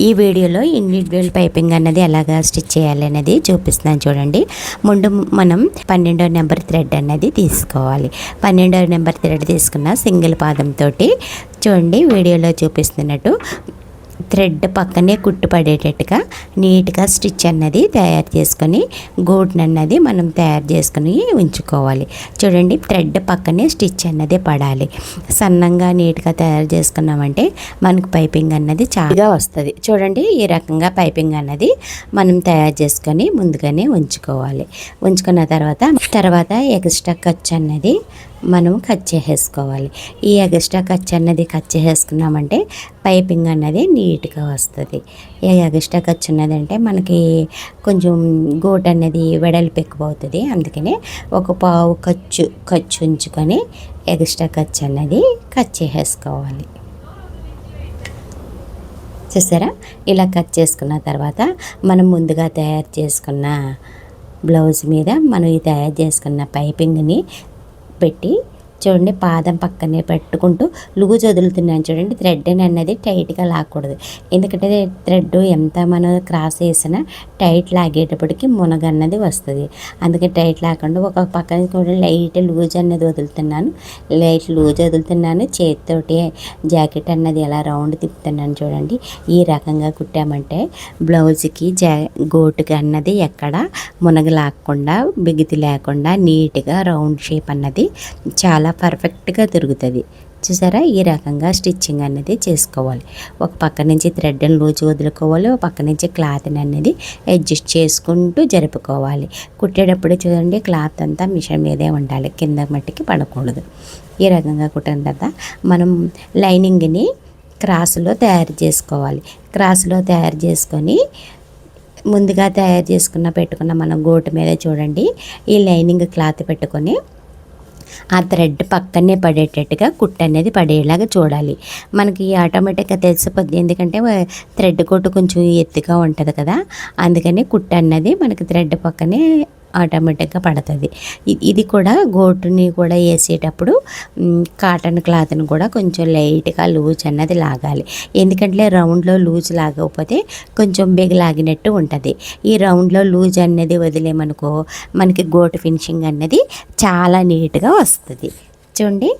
ఈ వీడియోలో individual piping అన్నది ఎలాగా స్టిచ్ చేయాలి అనేది చూపిస్తున్నాను చూడండి. ముందు మనం 12వ నెంబర్ థ్రెడ్ అన్నది తీసుకోవాలి. 12వ నెంబర్ థ్రెడ్ తీసుకున్న సింగిల్ పాదంతో చూడండి వీడియోలో చూపిస్తున్నట్టు థ్రెడ్ పక్కనే కుట్టు పడేటట్టుగా నీట్గా స్టిచ్ అన్నది తయారు చేసుకొని గూడ్ని అన్నది మనం తయారు చేసుకొని ఉంచుకోవాలి. చూడండి థ్రెడ్ పక్కనే స్టిచ్ అన్నది పడాలి. సన్నంగా నీట్గా తయారు చేసుకున్నామంటే మనకు పైపింగ్ అన్నది చాలా వస్తుంది. చూడండి ఈ రకంగా పైపింగ్ అన్నది మనం తయారు చేసుకొని ముందుగానే ఉంచుకోవాలి. ఉంచుకున్న తర్వాత ఎక్స్ట్రా ఖర్చు అన్నది మనం కట్ చేసేసుకోవాలి. ఈ ఎక్స్ట్రా ఖర్చు అన్నది కట్ చేసేసుకున్నామంటే పైపింగ్ అన్నది నీట్గా వస్తుంది. ఈ ఎక్స్ట్రా ఖర్చు ఉన్నదంటే మనకి కొంచెం గోట్ అనేది వెడల్పు ఎక్కువ అవుతుంది. అందుకనే ఒక పావు ఖర్చు ఉంచుకొని ఎక్స్ట్రా ఖర్చు అన్నది కట్ చేసేసుకోవాలి. చూసారా ఇలా కట్ చేసుకున్న తర్వాత మనం ముందుగా తయారు చేసుకున్న బ్లౌజ్ మీద మనం ఈ తయారు చేసుకున్న పైపింగ్ని పెట్టి చూడండి పాదం పక్కనే పెట్టుకుంటూ లూజ్ వదులుతున్నాను. చూడండి థ్రెడ్ అన్నది టైట్గా లాగకూడదు. ఎందుకంటే థ్రెడ్ ఎంత మనం క్రాస్ చేసినా టైట్ లాగేటప్పటికి మునగ అన్నది వస్తుంది. అందుకే టైట్ లాగకుండా ఒక పక్కన కూడా లైట్ లూజ్ అన్నది వదులుతున్నాను. చేతితోటి జాకెట్ అన్నది ఎలా రౌండ్ తిప్పుతున్నాను చూడండి. ఈ రకంగా కుట్టామంటే బ్లౌజ్కి గోటుకి అన్నది ఎక్కడ మునగ లాగకుండా బిగితి లేకుండా నీట్గా రౌండ్ షేప్ అన్నది చాలా పర్ఫెక్ట్గా తిరుగుతుంది. చూసారా ఈ రకంగా స్టిచ్చింగ్ అనేది చేసుకోవాలి. ఒక పక్క నుంచి థ్రెడ్ని లూజ్ వదులుకోవాలి, ఒక పక్క నుంచి క్లాత్ని అనేది అడ్జస్ట్ చేసుకుంటూ జరుపుకోవాలి. కుట్టేటప్పుడు చూడండి క్లాత్ అంతా మిషన్ మీదే ఉండాలి, కింద మట్టికి పడకూడదు. ఈ రకంగా కుట్టిన తర్వాత మనం లైనింగ్ని క్రాస్లో తయారు చేసుకోవాలి. క్రాస్లో తయారు చేసుకొని ముందుగా పెట్టుకున్న మనం గోటు మీద చూడండి ఈ లైనింగ్ క్లాత్ పెట్టుకొని ఆ థ్రెడ్ పక్కనే పడేటట్టుగా కుట్టు అనేది పడేలాగా చూడాలి. మనకి ఆటోమేటిక్గా తెలిసిపోద్ది. ఎందుకంటే థ్రెడ్ కొట్టు కొంచెం ఎత్తుగా ఉంటుంది కదా, అందుకని కుట్టు అన్నది మనకి థ్రెడ్ పక్కనే ఆటోమేటిక్గా పడుతుంది. ఇది కూడా గోటుని కూడా వేసేటప్పుడు కాటన్ క్లాత్ని కూడా కొంచెం లైట్గా లూజ్ అన్నది లాగాలి. ఎందుకంటే రౌండ్లో లూజ్ లాగకపోతే కొంచెం బిగలాగినట్టు ఉంటుంది. ఈ రౌండ్లో లూజ్ అన్నది వదిలేమనుకో మనకి గోటు ఫినిషింగ్ అన్నది చాలా నీట్గా వస్తుంది. చూడండి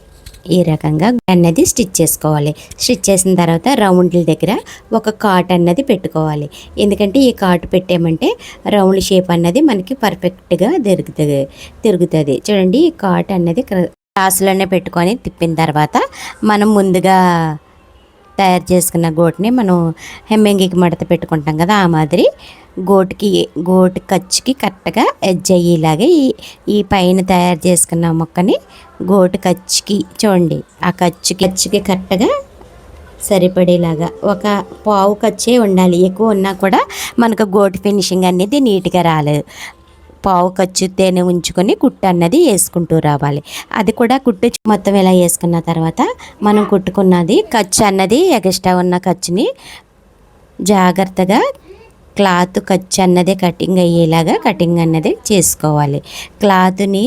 ఈ రకంగా అన్నది స్టిచ్ చేసుకోవాలి. స్టిచ్ చేసిన తర్వాత రౌండ్ల దగ్గర ఒక కాట్ అన్నది పెట్టుకోవాలి. ఎందుకంటే ఈ కాటు పెట్టామంటే రౌండ్ షేప్ అన్నది మనకి పర్ఫెక్ట్గా తిరుగుతుంది. చూడండి ఈ కాట్ అన్నది క్రాస్లోనే పెట్టుకొని తిప్పిన తర్వాత మనం ముందుగా తయారు చేసుకున్న గోటుని మనం హెమ్మింగ్కి మడత పెట్టుకుంటాం కదా, ఆ మాదిరి గోటు ఖర్చుకి కరెక్ట్గా ఎడ్జ్ అయ్యేలాగా ఈ పైన తయారు చేసుకున్న మొక్కని గోటు ఖర్చుకి చూడండి ఆ ఖర్చుకి కరెక్ట్గా సరిపడేలాగా ఒక పావు ఖర్చే ఉండాలి. ఎక్కువ ఉన్నా కూడా మనకు గోటు ఫినిషింగ్ అనేది నీట్గా రాలేదు. పావు ఖర్చు తేనె ఉంచుకొని కుట్టు అన్నది వేసుకుంటూ రావాలి. అది కూడా కుట్టు మొత్తం ఇలా వేసుకున్న తర్వాత మనం కుట్టుకున్నది ఖర్చు అన్నది ఎక్స్ట్రా ఉన్న ఖర్చుని జాగ్రత్తగా క్లాత్ ఖర్చు అన్నది కటింగ్ అయ్యేలాగా కటింగ్ అన్నది చేసుకోవాలి. క్లాత్ని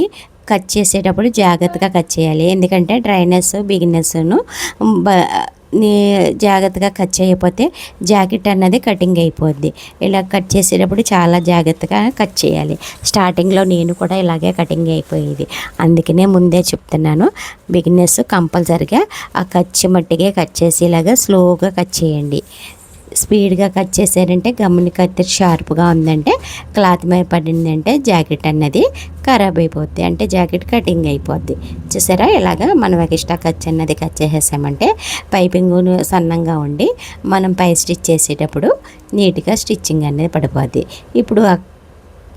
కట్ చేసేటప్పుడు జాగ్రత్తగా కట్ చేయాలి. ఎందుకంటే డ్రైనర్స్ బిగినర్స్ను జాగ్రత్తగా కట్ చేయకపోతే జాకెట్ అన్నది కటింగ్ అయిపోద్ది. ఇలా కట్ చేసేటప్పుడు చాలా జాగ్రత్తగా కట్ చేయాలి. స్టార్టింగ్లో నేను కూడా ఇలాగే కటింగ్ అయిపోయేది. అందుకనే ముందే చెప్తున్నాను, బిగినర్స్ కంపల్సరిగా ఆ ఖర్చు మట్టిగే కట్ చేసేలాగా స్లోగా కట్ చేయండి. స్పీడ్గా కట్ చేశారంటే గమ్ముని కత్తి షార్ప్గా ఉందంటే క్లాత్ మీద పడిందంటే జాకెట్ అన్నది ఖరాబ్ అయిపోద్ది, అంటే జాకెట్ కటింగ్ అయిపోద్ది. చూసారా ఇలాగా మనం ఎక్స్ట్రా ఖర్చు అన్నది కట్ చేసేసామంటే పైపింగ్ సన్నంగా ఉండి మనం పై స్టిచ్ చేసేటప్పుడు నీట్గా స్టిచ్చింగ్ అనేది పడిపోద్ది. ఇప్పుడు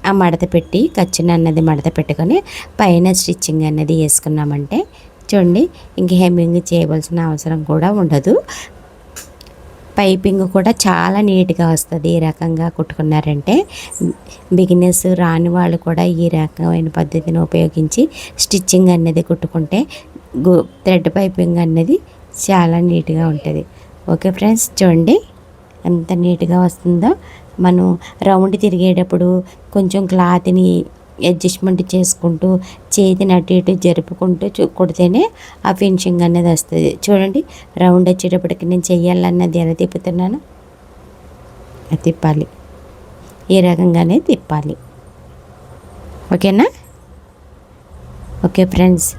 ఆ మడత పెట్టి ఖర్చుని అన్నది మడత పెట్టుకొని పైన స్టిచ్చింగ్ అన్నది వేసుకున్నామంటే చూడండి ఇంక హెమ్మింగ్ చేయవలసిన అవసరం కూడా ఉండదు. పైపింగ్ కూడా చాలా నీట్గా వస్తుంది. ఈ రకంగా కుట్టుకున్నారంటే బిగినర్స్ రాని వాళ్ళు కూడా ఈ రకమైన పద్ధతిని ఉపయోగించి స్టిచ్చింగ్ అనేది కుట్టుకుంటే థ్రెడ్ పైపింగ్ అనేది చాలా నీట్గా ఉంటుంది. ఓకే ఫ్రెండ్స్ చూడండి ఎంత నీట్గా వస్తుందో. మనం రౌండ్ తిరిగేటప్పుడు కొంచెం క్లాత్ని అడ్జస్ట్మెంట్ చేసుకుంటూ చేతిని అటు ఇటు జరుపుకుంటూ కుడితేనే ఆ ఫినిషింగ్ అనేది వస్తుంది. చూడండి రౌండ్ వచ్చేటప్పటికి నేను చెయ్యాలన్నది ఎలా తిప్పుతున్నాను. తిప్పాలి, ఈ రకంగానే తిప్పాలి. ఓకేనా? ఓకే ఫ్రెండ్స్,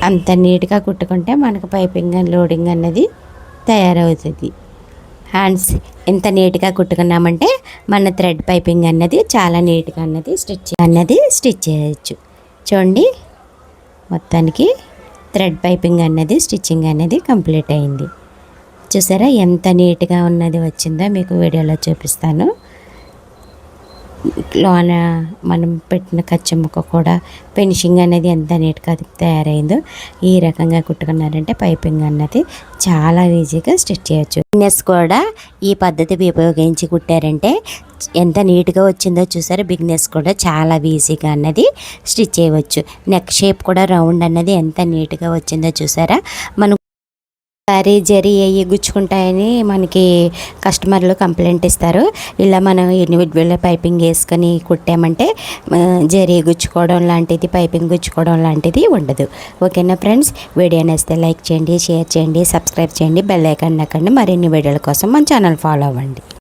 అంత నీట్గా కుట్టుకుంటే మనకు పైపింగ్ లోడింగ్ అన్నది తయారవుతుంది. హ్యాండ్స్ ఎంత నీట్గా కుట్టుకున్నామంటే మన థ్రెడ్ పైపింగ్ అన్నది చాలా నీట్గా స్టిచ్ చేయొచ్చు. చూడండి, మొత్తానికి థ్రెడ్ పైపింగ్ అన్నది స్టిచ్చింగ్ అనేది కంప్లీట్ అయింది. చూసారా ఎంత నీట్గా ఉన్నది వచ్చిందో మీకు వీడియోలో చూపిస్తాను. లోన మనం పెట్టిన కచ్చ ముక్క కూడా ఫినిషింగ్ అనేది ఎంత నీట్గా తయారైందో. ఈ రకంగా కుట్టుకున్నారంటే పైపింగ్ అన్నది చాలా ఈజీగా స్టిచ్ చేయొచ్చు. బిగినర్స్ కూడా ఈ పద్ధతి ఉపయోగించి కుట్టారంటే ఎంత నీట్గా వచ్చిందో చూసారా. బిగినర్స్ కూడా చాలా ఈజీగా అన్నది స్టిచ్ చేయవచ్చు. నెక్ షేప్ కూడా రౌండ్ అన్నది ఎంత నీట్గా వచ్చిందో చూసారా. మనం సారీ జరీ అయ్యి గుచ్చుకుంటాయని మనకి కస్టమర్లు కంప్లైంట్ ఇస్తారు. ఇలా మనం ఇండివిజువల్ పైపింగ్ వేసుకొని కుట్టామంటే జరీ గుచ్చుకోవడం లాంటిది, పైపింగ్ గుచ్చుకోవడం లాంటిది ఉండదు. ఓకేనా ఫ్రెండ్స్, వీడియో నచ్చితే లైక్ చేయండి, షేర్ చేయండి, సబ్స్క్రైబ్ చేయండి, బెల్ ఐకాన్ నొక్కండి. మరిన్ని వీడియోల కోసం మన ఛానల్ ఫాలో అవ్వండి.